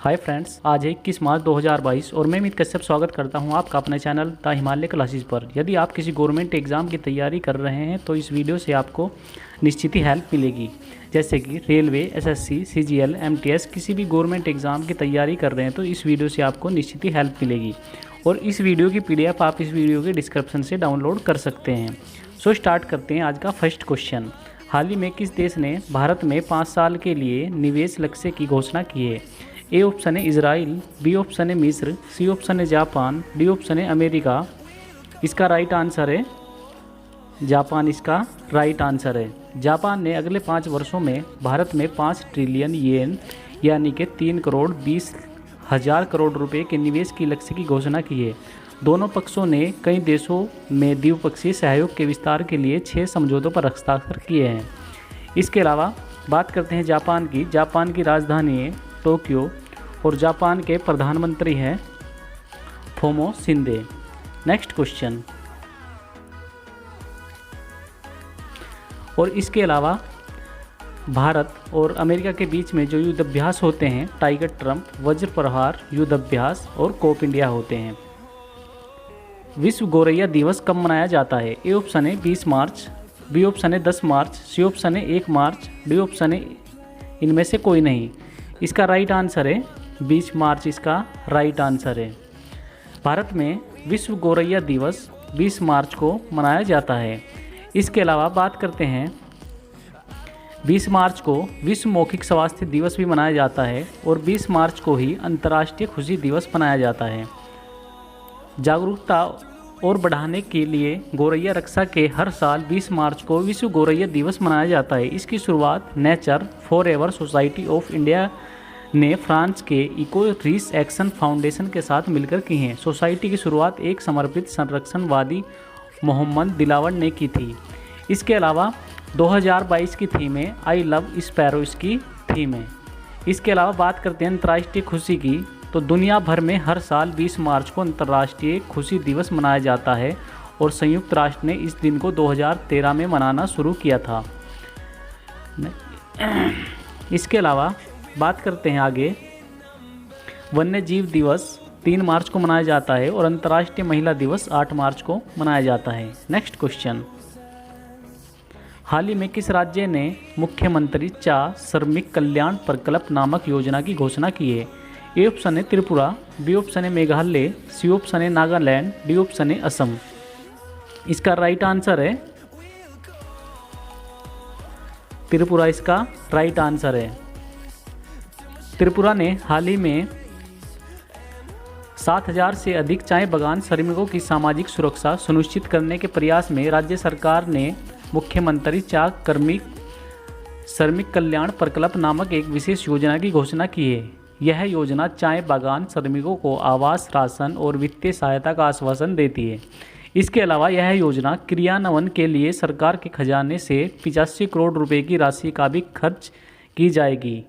Hi friends, आज है 21 मार्च 2022 और मैं अमित कश्यप स्वागत करता हूं आपका अपने चैनल द हिमालय क्लासेस पर। यदि आप किसी गवर्नमेंट एग्ज़ाम की तैयारी कर रहे हैं तो इस वीडियो से आपको निश्चित ही हेल्प मिलेगी। जैसे कि रेलवे, एसएससी, सीजीएल, एमटीएस किसी भी गवर्नमेंट एग्ज़ाम की तैयारी कर रहे हैं तो इस वीडियो से आपको निश्चित ही हेल्प मिलेगी। और इस वीडियो की पीडीएफ आप इस वीडियो के डिस्क्रिप्शन से डाउनलोड कर सकते हैं। सो स्टार्ट करते हैं आज का फर्स्ट क्वेश्चन। हाल ही में किस देश ने भारत में 5 साल के लिए निवेश लक्ष्य की घोषणा की है? ए ऑप्शन है इजराइल, बी ऑप्शन है मिस्र, सी ऑप्शन है जापान, डी ऑप्शन है अमेरिका। इसका राइट आंसर है जापान। इसका राइट आंसर है जापान ने अगले 5 वर्षों में भारत में 5 ट्रिलियन येन यानी कि 3 करोड़ 20 हज़ार करोड़ रुपए के निवेश की लक्ष्य की घोषणा की है। दोनों पक्षों ने कई देशों में द्विपक्षीय सहयोग के विस्तार के लिए 6 समझौतों पर हस्ताक्षर किए हैं। इसके अलावा बात करते हैं जापान की। जापान की राजधानी है टोक्यो और जापान के प्रधानमंत्री हैं फोमो शिंदे। Next question. और इसके अलावा भारत और अमेरिका के बीच में जो युद्धाभ्यास होते हैं टाइगर ट्रम्प, वज्र प्रहार युद्धाभ्यास और कोप इंडिया होते हैं। विश्व गौरैया दिवस कब मनाया जाता है? ए ऑप्शन है 20 मार्च, बी ऑप्शन है 10 मार्च, सी ऑप्शन है 1 मार्च, डी ऑप्शन है इनमें से कोई नहीं। इसका राइट आंसर है 20 मार्च। इसका राइट आंसर है। भारत में विश्व गौरैया दिवस 20 मार्च को मनाया जाता है। इसके अलावा बात करते हैं 20 मार्च को विश्व मौखिक स्वास्थ्य दिवस भी मनाया जाता है और 20 मार्च को ही अंतर्राष्ट्रीय खुशी दिवस मनाया जाता है। जागरूकता और बढ़ाने के लिए गौरैया रक्षा के हर साल 20 मार्च को विश्व गौरैया दिवस मनाया जाता है। इसकी शुरुआत nature forever society of India ने फ्रांस के इको रिस एक्शन फाउंडेशन के साथ मिलकर की है। सोसाइटी की शुरुआत एक समर्पित संरक्षणवादी मोहम्मद दिलावर ने की थी। इसके अलावा 2022 की थीम है आई लव स्पैरो। इसकी थीम है। इसके अलावा बात करते हैं अंतर्राष्ट्रीय खुशी की। तो दुनिया भर में हर साल 20 मार्च को अंतर्राष्ट्रीय खुशी दिवस मनाया जाता है और संयुक्त राष्ट्र ने इस दिन को 2013 में मनाना शुरू किया था। इसके अलावा बात करते हैं आगे। वन्य जीव दिवस 3 मार्च को मनाया जाता है और अंतर्राष्ट्रीय महिला दिवस 8 मार्च को मनाया जाता है। Next question. हाल ही में किस राज्य ने मुख्यमंत्री चा श्रमिक कल्याण प्रकल्प नामक योजना की घोषणा की है? ए ऑप्शन है त्रिपुरा, बी ऑप्शन है मेघालय, सी ऑप्शन है नागालैंड, डी ऑप्शन है असम। इसका राइट आंसर है त्रिपुरा। इसका राइट आंसर है। त्रिपुरा ने हाल ही में 7,000 से अधिक चाय बागान श्रमिकों की सामाजिक सुरक्षा सुनिश्चित करने के प्रयास में राज्य सरकार ने मुख्यमंत्री चा श्रमिक कल्याण प्रकल्प नामक एक विशेष योजना की घोषणा की है। यह योजना चाय बागान श्रमिकों को आवास, राशन और वित्तीय सहायता का आश्वासन देती है। इसके अलावा यह योजना क्रियान्वयन के लिए सरकार के खजाने से 85 करोड़ रुपए की राशि का भी खर्च की जाएगी।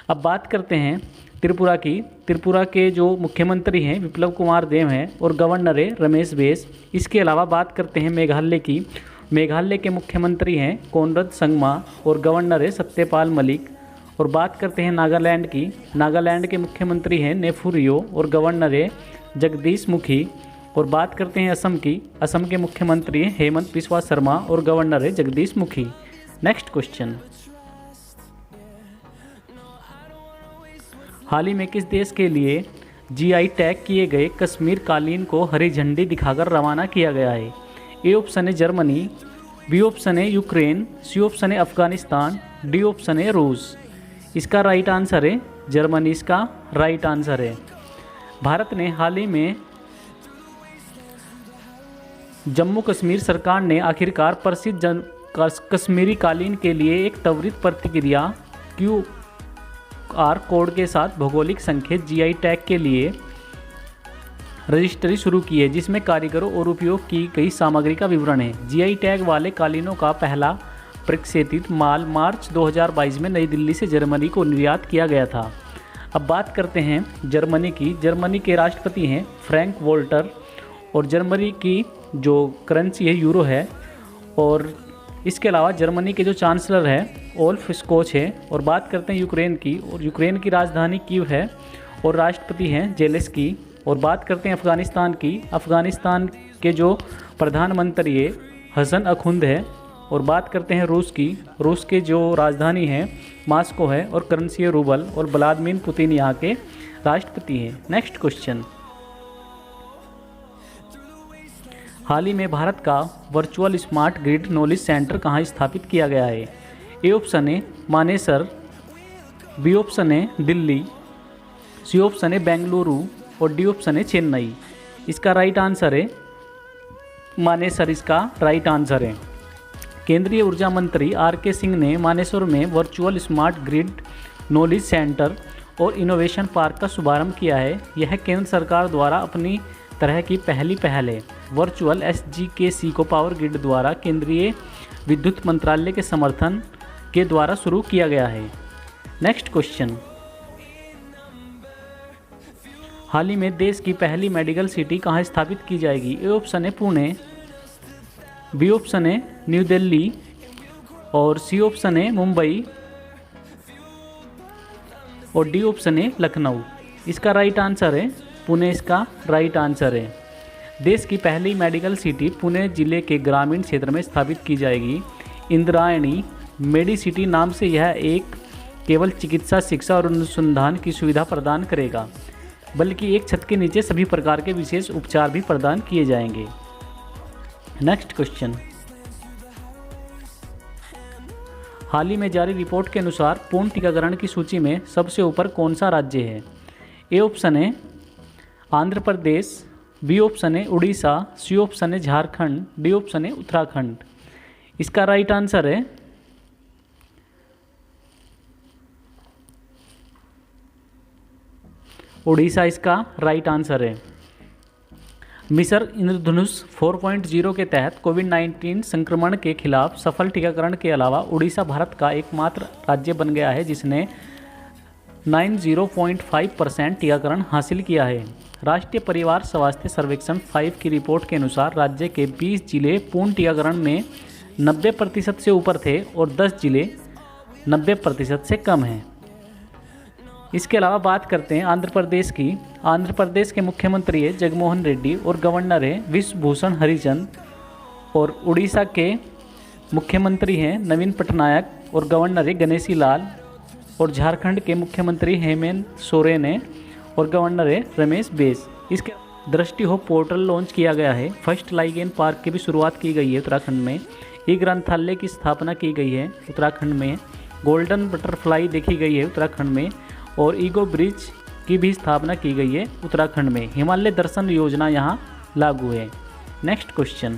अब बात करते हैं त्रिपुरा की। त्रिपुरा के जो मुख्यमंत्री हैं विप्लव कुमार देव हैं और गवर्नर है रमेश बैस। इसके अलावा बात करते हैं मेघालय की। मेघालय के मुख्यमंत्री हैं कोनरड संगमा और गवर्नर है सत्यपाल मलिक। और बात करते हैं नागालैंड की। नागालैंड के मुख्यमंत्री हैं नेफू रियो और गवर्नर है जगदीश मुखी। और बात करते हैं असम की। असम के मुख्यमंत्री हैं हेमंत बिस्वा शर्मा और गवर्नर है जगदीश मुखी। Next question. हाल ही में किस देश के लिए जीआई टैग किए गए कश्मीर कालीन को हरी झंडी दिखाकर रवाना किया गया है? ए ऑप्शन है जर्मनी, बी ऑप्शन है यूक्रेन, सी ऑप्शन है अफगानिस्तान, डी ऑप्शन है रूस। इसका राइट आंसर है जर्मनी। इसका राइट आंसर है। भारत ने हाल ही में जम्मू कश्मीर सरकार ने आखिरकार प्रसिद्ध कश्मीरी कालीन के लिए एक त्वरित प्रतिक्रिया QR कोड के साथ भौगोलिक संकेत जीआई टैग के लिए रजिस्ट्री शुरू की है, जिसमें कारीगरों और उपयोग की गई सामग्री का विवरण है। जीआई टैग वाले कालीनों का पहला प्रक्षेपित माल मार्च 2022 में नई दिल्ली से जर्मनी को निर्यात किया गया था। अब बात करते हैं जर्मनी की। जर्मनी के राष्ट्रपति हैं फ्रैंक वोल्टर और जर्मनी की जो करेंसी है यूरो है। और इसके अलावा जर्मनी के जो चांसलर है ओल्फ स्कोच है। और बात करते हैं यूक्रेन की। और यूक्रेन की राजधानी कीव है और राष्ट्रपति हैं जेलेस्की। और बात करते हैं अफ़गानिस्तान की। अफ़गानिस्तान के जो प्रधानमंत्री है हसन अखुंद है। और बात करते हैं रूस की। रूस के जो राजधानी है मास्को है और करेंसी है रूबल। और व्लादिमीर पुतिन यहाँ के राष्ट्रपति हैं। नेक्स्ट क्वेश्चन, हाल ही में भारत का virtual smart grid knowledge centre कहाँ स्थापित किया गया है? ए ऑप्शन है मानेसर, बी ऑप्शन है दिल्ली, सी ऑप्शन है बेंगलुरु और डी ऑप्शन है चेन्नई। इसका राइट आंसर है मानेसर, इसका राइट आंसर है। केंद्रीय ऊर्जा मंत्री आर के सिंह ने मानेसर में virtual smart grid knowledge centre और इनोवेशन पार्क का शुभारंभ किया है। यह केंद्र सरकार द्वारा अपनी तरह की पहली पहल है। वर्चुअल SGKC को पावर ग्रिड द्वारा केंद्रीय विद्युत मंत्रालय के समर्थन के द्वारा शुरू किया गया है। नेक्स्ट क्वेश्चन, हाल ही में देश की पहली मेडिकल सिटी कहाँ स्थापित की जाएगी? ए ऑप्शन है पुणे, बी ऑप्शन है न्यू दिल्ली और सी ऑप्शन है मुंबई और डी ऑप्शन है लखनऊ। इसका राइट आंसर है पुणे, इसका राइट आंसर है। देश की पहली मेडिकल सिटी पुणे जिले के ग्रामीण क्षेत्र में स्थापित की जाएगी। इंद्रायणी मेडिसिटी नाम से यह एक केवल चिकित्सा, शिक्षा और अनुसंधान की सुविधा प्रदान करेगा, बल्कि एक छत के नीचे सभी प्रकार के विशेष उपचार भी प्रदान किए जाएंगे। नेक्स्ट क्वेश्चन, हाल ही में जारी रिपोर्ट के अनुसार पूर्ण टीकाकरण की सूची में सबसे ऊपर कौन सा राज्य है? ए ऑप्शन है आंध्र प्रदेश, बी ऑप्शन है उड़ीसा, सी ऑप्शन है झारखंड, डी ऑप्शन है उत्तराखंड। इसका राइट आंसर है उड़ीसा, इसका राइट आंसर है। मिशन इंद्रधनुष 4.0 के तहत कोविड-19 संक्रमण के खिलाफ सफल टीकाकरण के अलावा उड़ीसा भारत का एकमात्र राज्य बन गया है जिसने 90.5% टीकाकरण हासिल किया है। राष्ट्रीय परिवार स्वास्थ्य सर्वेक्षण 5 की रिपोर्ट के अनुसार राज्य के 20 जिले पूर्ण टीकाकरण में 90% से ऊपर थे और 10 जिले 90% से कम हैं। इसके अलावा बात करते हैं आंध्र प्रदेश की। आंध्र प्रदेश के मुख्यमंत्री है जगनमोहन रेड्डी और गवर्नर है विश्वभूषण हरिचंद। और उड़ीसा के मुख्यमंत्री हैं नवीन पटनायक और गवर्नर है गणेशी लाल। और झारखंड के मुख्यमंत्री हेमंत सोरेन है और गवर्नर है रमेश बैस। इसके दृष्टि हो पोर्टल लॉन्च किया गया है। फर्स्ट लाइगेन पार्क की भी शुरुआत की गई है उत्तराखंड में। ई ग्रंथालय की स्थापना की गई है उत्तराखंड में। गोल्डन बटरफ्लाई देखी गई है उत्तराखंड में। और ईगो ब्रिज की भी स्थापना की गई है उत्तराखंड में। हिमालय दर्शन योजना यहाँ लागू है। नेक्स्ट क्वेश्चन,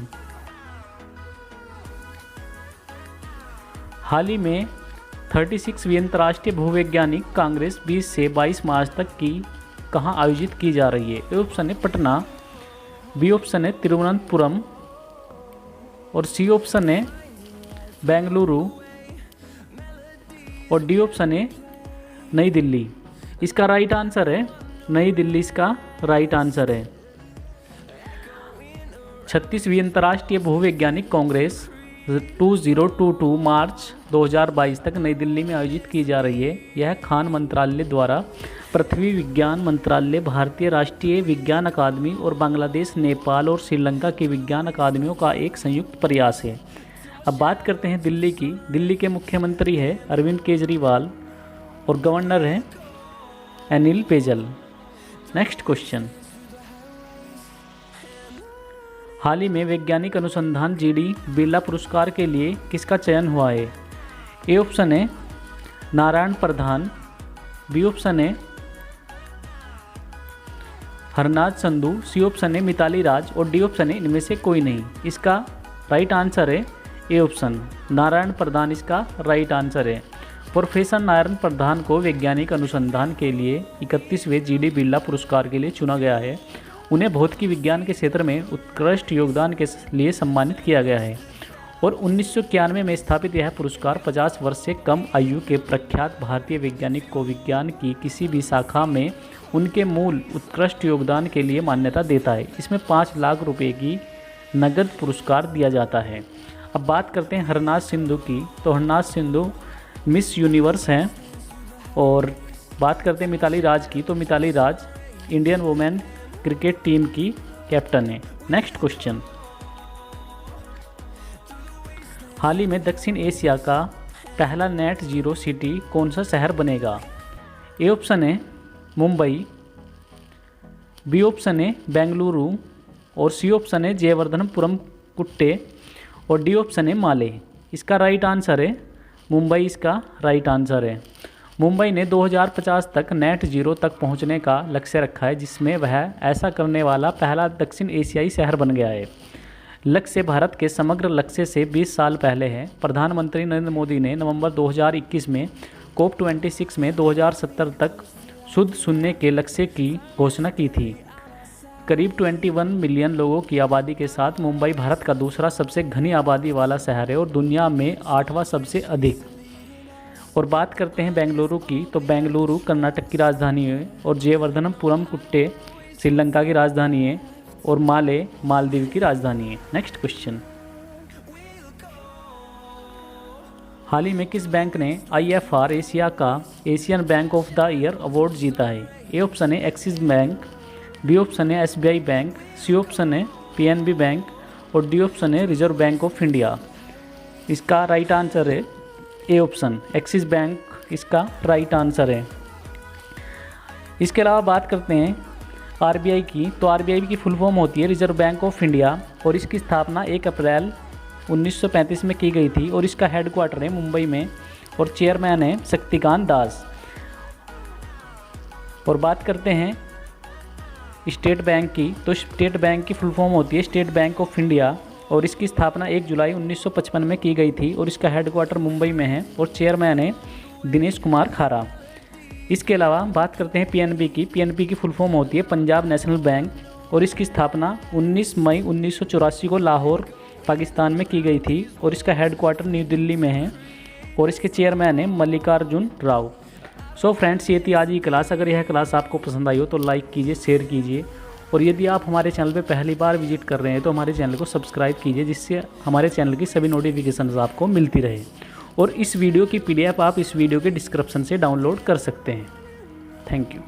हाल ही में 36वीं अंतर्राष्ट्रीय भूवैज्ञानिक कांग्रेस 20 से 22 मार्च तक की कहाँ आयोजित की जा रही है? ए ऑप्शन है पटना, बी ऑप्शन है तिरुवनंतपुरम और सी ऑप्शन है बेंगलुरु और डी ऑप्शन है नई दिल्ली। इसका राइट आंसर है नई दिल्ली, इसका राइट आंसर है। 36वीं अंतर्राष्ट्रीय भूवैज्ञानिक कांग्रेस 2022 मार्च 2022 तक नई दिल्ली में आयोजित की जा रही है। यह खान मंत्रालय द्वारा पृथ्वी विज्ञान मंत्रालय, भारतीय राष्ट्रीय विज्ञान अकादमी और बांग्लादेश, नेपाल और श्रीलंका की विज्ञान अकादमियों का एक संयुक्त प्रयास है। अब बात करते हैं दिल्ली की। दिल्ली के मुख्यमंत्री है अरविंद केजरीवाल और गवर्नर हैं अनिल बैजल। नेक्स्ट क्वेश्चन, हाल ही में वैज्ञानिक अनुसंधान GD बिरला पुरस्कार के लिए किसका चयन हुआ है? ए ऑप्शन है नारायण प्रधान, बी ऑप्शन है हरनाज संधू, सी ऑप्शन है मिताली राज और डी ऑप्शन है इनमें से कोई नहीं। इसका राइट आंसर है ए ऑप्शन नारायण प्रधान, इसका राइट आंसर है। प्रोफेसर नारायण प्रधान को वैज्ञानिक अनुसंधान के लिए 31वें GD बिरला पुरस्कार के लिए चुना गया है। उन्हें भौतिकी विज्ञान के क्षेत्र में उत्कृष्ट योगदान के लिए सम्मानित किया गया है और 1991 में स्थापित यह पुरस्कार 50 वर्ष से कम आयु के प्रख्यात भारतीय वैज्ञानिक को विज्ञान की किसी भी शाखा में उनके मूल उत्कृष्ट योगदान के लिए मान्यता देता है। इसमें 5 लाख रुपए की नगद पुरस्कार दिया जाता है। अब बात करते हैं हरनाज सिंधु की। तो हरनाज सिंधु मिस यूनिवर्स हैं और बात करते हैं मिताली राज की, तो मिताली राज इंडियन वुमेन क्रिकेट टीम की कैप्टन है। नेक्स्ट क्वेश्चन, हाल ही में दक्षिण एशिया का पहला नेट जीरो सिटी कौन सा शहर बनेगा? ए ऑप्शन है मुंबई, बी ऑप्शन है बेंगलुरु, और सी ऑप्शन है जयवर्धनपुरम कुट्टे, और डी ऑप्शन है माले। इसका राइट आंसर है मुंबई, इसका राइट आंसर है। मुंबई ने 2050 तक नेट जीरो तक पहुंचने का लक्ष्य रखा है, जिसमें वह ऐसा करने वाला पहला दक्षिण एशियाई शहर बन गया है। लक्ष्य भारत के समग्र लक्ष्य से 20 साल पहले है। प्रधानमंत्री नरेंद्र मोदी ने नवंबर 2021 में COP26 में 2070 तक शुद्ध शून्य के लक्ष्य की घोषणा की थी। करीब 21 मिलियन लोगों की आबादी के साथ मुंबई भारत का दूसरा सबसे घनी आबादी वाला शहर है और दुनिया में 8वां सबसे अधिक। और बात करते हैं बेंगलुरु की, तो बेंगलुरु कर्नाटक की राजधानी है, और जयवर्धनपुरम कुट्टे श्रीलंका की राजधानी है, और माले मालदीव की राजधानी है। नेक्स्ट क्वेश्चन, हाल ही में किस बैंक ने IFR एशिया का Asian bank of the year award जीता है? ए ऑप्शन है एक्सिस बैंक, बी ऑप्शन है SBI बैंक, सी ऑप्शन है PNB बैंक, और डी ऑप्शन है रिजर्व बैंक ऑफ इंडिया। इसका राइट आंसर है ए ऑप्शन, एक्सिस बैंक इसका राइट आंसर है। इसके अलावा बात करते हैं RBI की, तो RBI की फुल फॉर्म होती है रिजर्व बैंक ऑफ इंडिया, और इसकी स्थापना 1 अप्रैल 1935 में की गई थी, और इसका हेडक्वार्टर है मुंबई में, और चेयरमैन है शक्तिकांत दास। और बात करते हैं स्टेट बैंक की, तो स्टेट बैंक की फुल फॉर्म होती है स्टेट बैंक ऑफ इंडिया, और इसकी स्थापना 1 जुलाई 1955 में की गई थी, और इसका हेडक्वार्टर मुंबई में है, और चेयरमैन है दिनेश कुमार खारा। इसके अलावा बात करते हैं PNB की, PNB की फुल फॉर्म होती है पंजाब नेशनल बैंक, और इसकी स्थापना 19 मई 1984 को लाहौर पाकिस्तान में की गई थी, और इसका हेडक्वार्टर न्यू दिल्ली में है, और इसके चेयरमैन है मल्लिकार्जुन राव। सो फ्रेंड्स, ये थी आज की क्लास। अगर यह क्लास आपको पसंद आई हो तो लाइक कीजिए, शेयर कीजिए, और यदि आप हमारे चैनल पर पहली बार विजिट कर रहे हैं तो हमारे चैनल को सब्सक्राइब कीजिए, जिससे हमारे चैनल की सभी नोटिफिकेशन आपको मिलती रहे। और इस वीडियो की PDF आप इस वीडियो के डिस्क्रिप्शन से डाउनलोड कर सकते हैं। Thank you.